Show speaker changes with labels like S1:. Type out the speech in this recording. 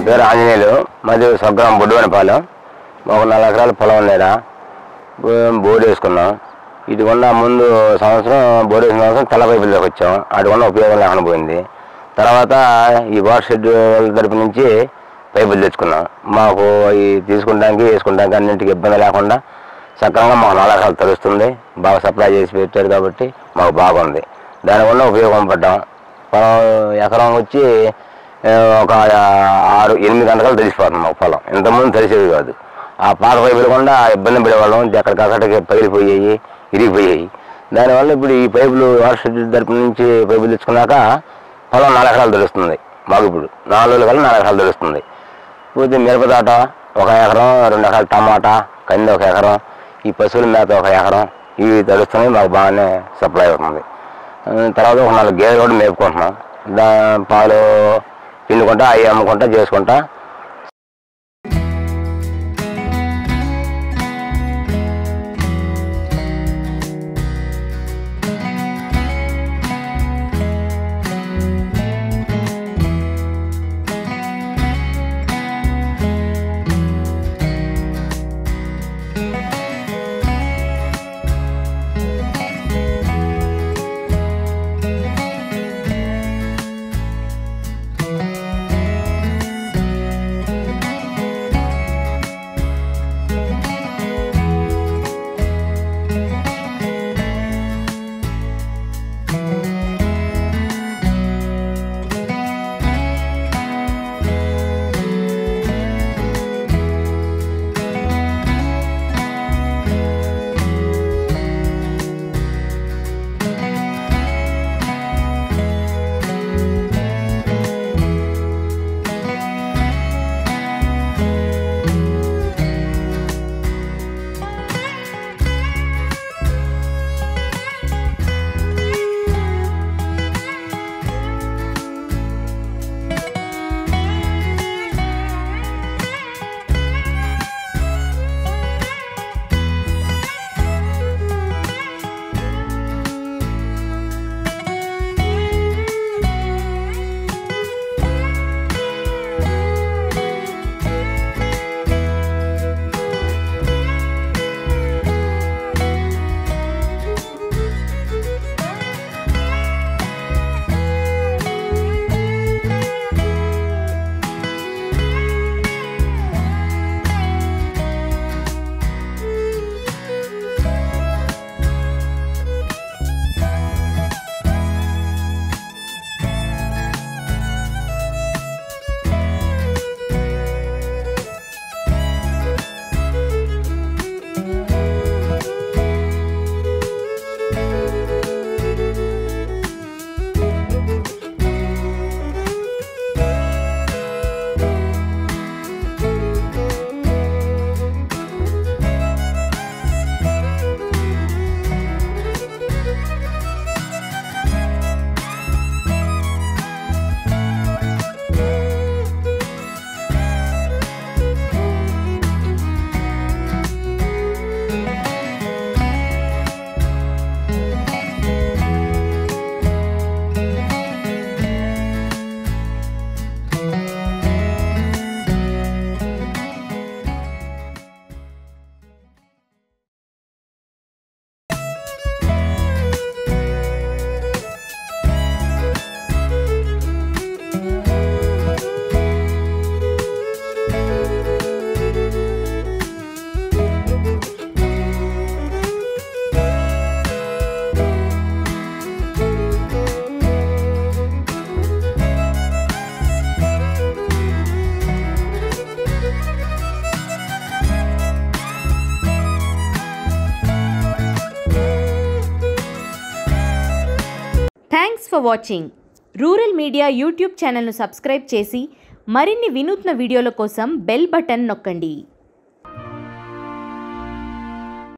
S1: పేరు ఆంజనేయులు, మాది స్వగ్రామం బొడ్డువనపాలెం. మాకు 4 ఎకరాల పొలం ఉందా, బోర్డు వేసుకున్నాం. ఇది కొన్న ముందు సంవత్సరం బోర్డు వేసిన సంవత్సరం తెల్ల పైపుల్లోకి వచ్చాం. వాటి వల్ల ఉపయోగం లేకుండా పోయింది. తర్వాత ఈ వాటర్ షెడ్ తరపు నుంచి పైపులు తెచ్చుకున్నాం. మాకు ఈ తీసుకుంటానికి వేసుకుంటానికి అన్నింటికి ఇబ్బంది లేకుండా సక్రమంగా మాకు 4 ఎకరాలు తెలుస్తుంది. బాగా సప్లై చేసి పెట్టారు కాబట్టి మాకు బాగుంది. దానివల్ల ఉపయోగం పడ్డాం. ఎకరం వచ్చి ఒక 6-8 గంటలు తెలిసిపోతుంది మాకు పొలం. ఇంతకుముందు తెలిసేది కాదు. ఆ పాత పైపులు కూడా ఇబ్బంది పడేవాళ్ళం. ఎక్కడికక్కడికి పగిలిపోయాయి, ఇరిగిపోయాయి. దానివల్ల ఇప్పుడు ఈ పైపులు వాటర్ షెడ్ తరపు నుంచి పైపులు తెచ్చుకున్నాక పొలం 4 ఎకరాలు తెలుస్తుంది మాకు. ఇప్పుడు 4 రోజుల కల్లా 4 ఎకరాలు తెలుస్తుంది. పోతే మిరప తోట 1 ఎకరం, 2 ఎకరాలు టమాటా, కంది 1 ఎకరం, ఈ పశువుల మేత 1 ఎకరం, ఇవి తెలుస్తున్నాయి. మాకు బాగానే సప్లై అవుతుంది. తర్వాత ఒక 4 గేదెలు కూడా మేపుకుంటున్నాం. పాలు పిండుకుంటా, అవి అమ్ముకుంటా చేసుకుంటా.
S2: Thanks for watching. Rural media YouTube ఛానల్ను సబ్స్క్రైబ్ చేసి మరిన్ని వినూత్న వీడియోల కోసం బెల్ బటన్ నొక్కండి.